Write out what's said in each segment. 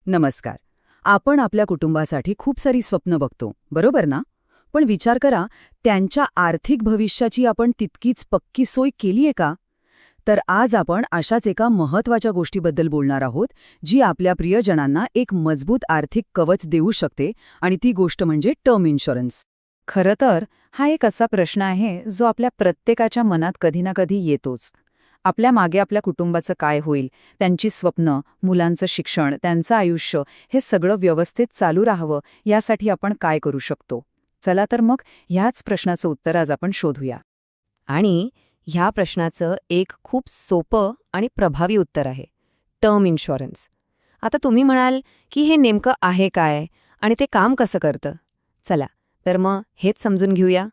नमस्कार. आपण आपल्या कुटुंबासाठी खूप सारी स्वप्न बघतो, बरोबर ना? पण विचार करा, त्यांच्या आर्थिक भविष्याची आपण तितकीच पक्की सोय केलीये का? तर आज आपण अशाच एका महत्त्वाच्या गोष्टीबद्दल बोलणार आहोत, जी आपल्या प्रियजनांना एक मजबूत आर्थिक कवच देऊ शकते, आणि ती गोष्ट म्हणजे टर्म इन्शुरन्स. खरं तर हा एक असा प्रश्न आहे जो आपल्या प्रत्येकाच्या मनात कधी ना कधी येतोच. आपल्या मागे आपल्या कुटुंबाचं काय होईल, त्यांची स्वप्न, मुलांचं शिक्षण, त्यांचं आयुष्य हे सगळं व्यवस्थित चालू राहावं यासाठी आपण काय करू शकतो? चला तर मग ह्याच प्रश्नाचं उत्तर आज आपण शोधूया. आणि ह्या प्रश्नाचं एक खूप सोपं आणि प्रभावी उत्तर आहे टर्म इन्शुरन्स. आता तुम्ही म्हणाल की हे नेमकं आहे काय आणि ते काम कसं करतं? चला तर मग हेच समजून घेऊया.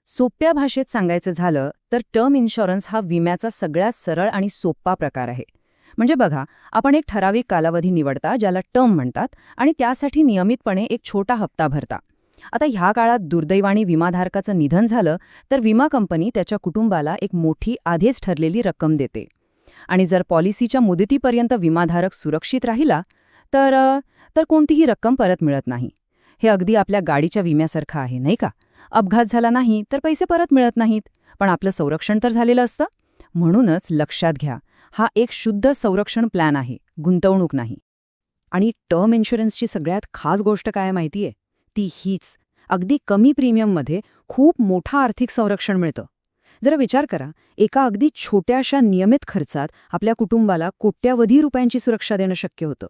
सोप्या भाषेत सांगायचं झालं तर टर्म इन्शुरन्स हा विम्याचा सगळ्यात सरळ आणि सोपा प्रकार आहे. म्हणजे बघा, आपण एक ठराविक कालावधी निवडता ज्याला टर्म म्हणतात, आणि त्यासाठी नियमितपणे एक छोटा हप्ता भरता. आता ह्या काळात दुर्दैवाने विमाधारकाचं निधन झालं तर विमा कंपनी त्याच्या कुटुंबाला एक मोठी आधीच ठरलेली रक्कम देते. आणि जर पॉलिसीच्या मुदतीपर्यंत विमाधारक सुरक्षित राहिला तर तर कोणतीही रक्कम परत मिळत नाही. हे अगदी आपल्या गाडीच्या विम्यासारखं आहे, नाही का? अपघात झाला नाही तर पैसे परत मिळत नाहीत, पण आपलं संरक्षण तर झालेलं असतं. म्हणूनच लक्षात घ्या, हा एक शुद्ध संरक्षण प्लॅन आहे, गुंतवणूक नाही. आणि टर्म इन्शुरन्सची सगळ्यात खास गोष्ट काय माहितीये? ती हीच, अगदी कमी प्रीमियममध्ये खूप मोठं आर्थिक संरक्षण मिळतं. जरा विचार करा, एका अगदी छोट्याशा नियमित खर्चात आपल्या कुटुंबाला कोट्यावधी रुपयांची सुरक्षा देणं शक्य होतं.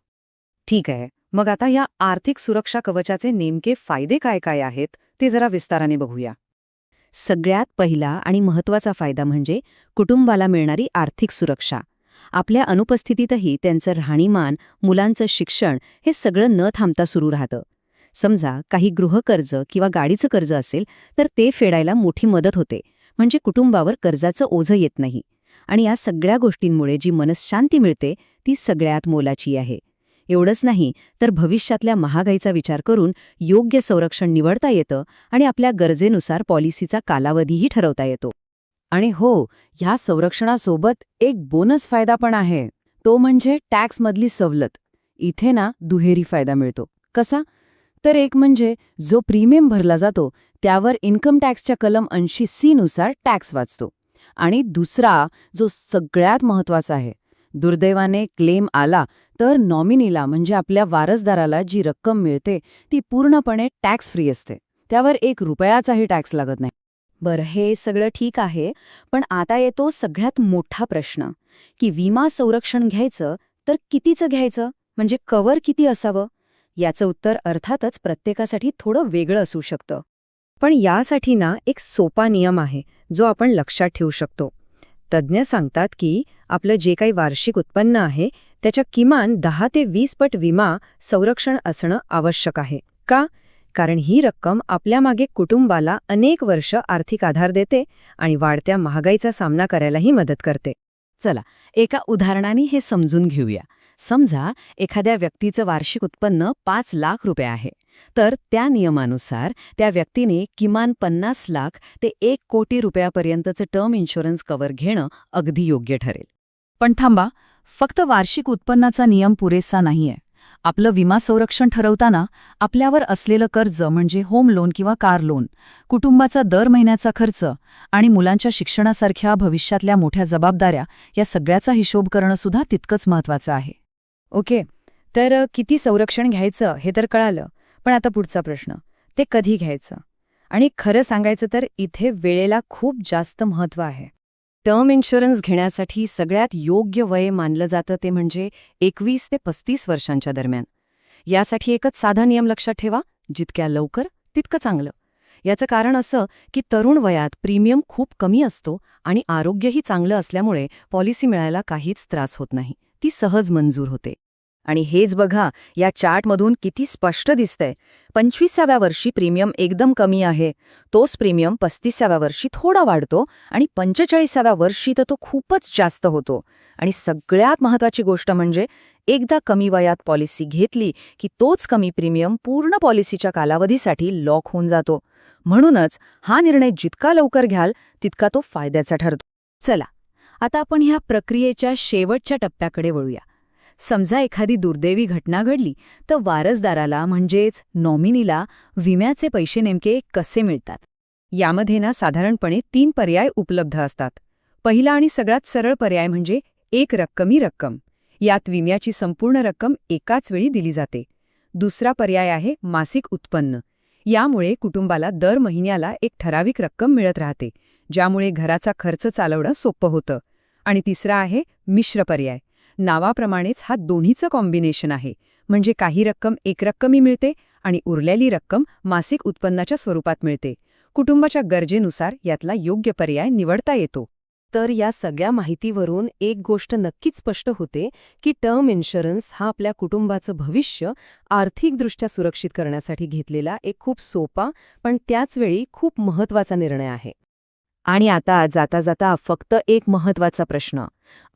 ठीक आहे, मग आता या आर्थिक सुरक्षा कवचाचे नेमके फायदे काय काय आहेत ते जरा विस्ताराने बघूया. सगळ्यात पहिला आणि महत्त्वाचा फायदा म्हणजे कुटुंबाला मिळणारी आर्थिक सुरक्षा. आपल्या अनुपस्थितीतही त्यांचं राहणीमान, मुलांचं शिक्षण हे सगळं न थांबता सुरू राहतं. समजा काही गृहकर्ज किंवा गाडीचं कर्ज असेल तर ते फेडायला मोठी मदत होते, म्हणजे कुटुंबावर कर्जाचं ओझं येत नाही. आणि या सगळ्या गोष्टींमुळे जी मनःशांती मिळते ती सगळ्यात मोलाची आहे. एवढंच नाही तर भविष्यातल्या महागाईचा विचार करून योग्य संरक्षण निवडता येतं आणि आपल्या गरजेनुसार पॉलिसीचा कालावधीही ठरवता येतो. आणि हो, ह्या संरक्षणासोबत एक बोनस फायदा पण आहे, तो म्हणजे टॅक्समधली सवलत. इथे ना दुहेरी फायदा मिळतो. कसा? तर एक म्हणजे जो प्रीमियम भरला जातो त्यावर इन्कम टॅक्सच्या कलम 80C नुसार टॅक्स वाचतो. आणि दुसरा, जो सगळ्यात महत्त्वाचा आहे, दुर्दैवाने क्लेम आला तर नॉमिनीला म्हणजे आपल्या वारसदाराला जी रक्कम मिळते ती पूर्णपणे टॅक्स फ्री असते. त्यावर 1 रुपयाचाही टॅक्स लागत नाही. बरं, हे सगळं ठीक आहे, पण आता येतो सगळ्यात मोठा प्रश्न की विमा संरक्षण घ्यायचं तर कितीचं घ्यायचं, म्हणजे कव्हर किती असावं? याचं उत्तर अर्थातच प्रत्येकासाठी थोडं वेगळं असू शकतं. पण यासाठी ना एक सोपा नियम आहे जो आपण लक्षात ठेवू शकतो. तज्ज्ञ सांगतात की आपलं जे काही वार्षिक उत्पन्न आहे त्याच्या किमान 10 ते 20 पट विमा संरक्षण असणं आवश्यक आहे. का? कारण ही रक्कम आपल्या मागे कुटुंबाला अनेक वर्ष आर्थिक आधार देते आणि वाढत्या महागाईचा सामना करायलाही मदत करते. चला, एका उदाहरणाने हे समजून घेऊया. समजा एखाद्या व्यक्तीचं वार्षिक उत्पन्न 5 लाख रुपये आहे, तर त्या नियमानुसार त्या व्यक्तीने किमान 50 लाख ते 1 कोटी रुपयापर्यंतचं टर्म इन्शुरन्स कव्हर घेणं अगदी योग्य ठरेल. पण थांबा, फक्त वार्षिक उत्पन्नाचा नियम पुरेसा नाहीये. आपलं विमा संरक्षण ठरवताना आपल्यावर असलेलं कर्ज म्हणजे होम लोन किंवा कार लोन, कुटुंबाचा दर महिन्याचा खर्च आणि मुलांच्या शिक्षणासारख्या भविष्यातल्या मोठ्या जबाबदाऱ्या या सगळ्याचा हिशोब करणं सुद्धा तितकंच महत्त्वाचं आहे. ओके, तर किती संरक्षण घ्यायचं हे तर कळालं, पण आता पुढचा प्रश्न, ते कधी घ्यायचं? आणि खरं सांगायचं तर इथे वेळेला खूप जास्त महत्त्व आहे. टर्म इन्शुरन्स घेण्यासाठी सगळ्यात योग्य वय मानलं जातं ते म्हणजे 21 ते 35 वर्षांच्या दरम्यान. यासाठी एकच साधा नियम लक्षात ठेवा, जितक्या लवकर तितकं चांगलं. याचं कारण असं की तरुण वयात प्रीमियम खूप कमी असतो आणि आरोग्यही चांगलं असल्यामुळे पॉलिसी मिळायला काहीच त्रास होत नाही, ती सहज मंजूर होते. आणि हेच बघा, या चार्टमधून किती स्पष्ट दिसतंय. 25व्या वर्षी प्रीमियम एकदम कमी आहे, तोच प्रीमियम 35व्या वर्षी थोडा वाढतो आणि 45व्या वर्षी तर तो खूपच जास्त होतो. आणि सगळ्यात महत्त्वाची गोष्ट म्हणजे एकदा कमी वयात पॉलिसी घेतली की तोच कमी प्रीमियम पूर्ण पॉलिसीच्या कालावधीसाठी लॉक होऊन जातो. म्हणूनच हा निर्णय जितका लवकर घ्याल तितका तो फायद्याचा ठरतो. चला, आता आपण ह्या प्रक्रियेच्या शेवटच्या टप्प्याकडे वळूया. समजा एखादी दुर्दैवी घटना घडली तर वारसदाराला म्हणजेच नॉमिनीला विम्याचे पैसे नेमके कसे मिळतात? यामध्ये ना साधारणपणे 3 पर्याय उपलब्ध असतात. पहिला आणि सगळ्यात सरळ पर्याय म्हणजे एक रक्कमी रक्कम. यात विम्याची संपूर्ण रक्कम एकाच वेळी दिली जाते. दुसरा पर्याय आहे मासिक उत्पन्न. यामुळे कुटुंबाला दर महिन्याला एक ठराविक रक्कम मिळत राहते, ज्यामुळे घराचा खर्च चालवणं सोपं होतं. आणि तिसरा आहे मिश्र पर्याय. नावाप्रमाणेच हा दोन्हीचं कॉम्बिनेशन आहे, म्हणजे काही रक्कम एकरक्कमी मिळते आणि उरलेली रक्कम मासिक उत्पन्नाच्या स्वरूपात मिळते. कुटुंबाच्या गरजेनुसार यातला योग्य पर्याय निवडता येतो. तर या सगळ्या माहितीवरून एक गोष्ट नक्कीच स्पष्ट होते की टर्म इन्शुरन्स हा आपल्या कुटुंबाचं भविष्य आर्थिकदृष्ट्या सुरक्षित करण्यासाठी घेतलेला एक खूप सोपा पण त्याचवेळी खूप महत्त्वाचा निर्णय आहे. आणि आता जाता जाता फक्त एक महत्त्वाचा प्रश्न.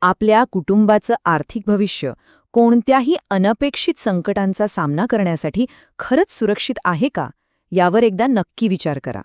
आपल्या कुटुंबाचं आर्थिक भविष्य कोणत्याही अनपेक्षित संकटांचा सामना करण्यासाठी खरंच सुरक्षित आहे का? यावर एकदा नक्की विचार करा.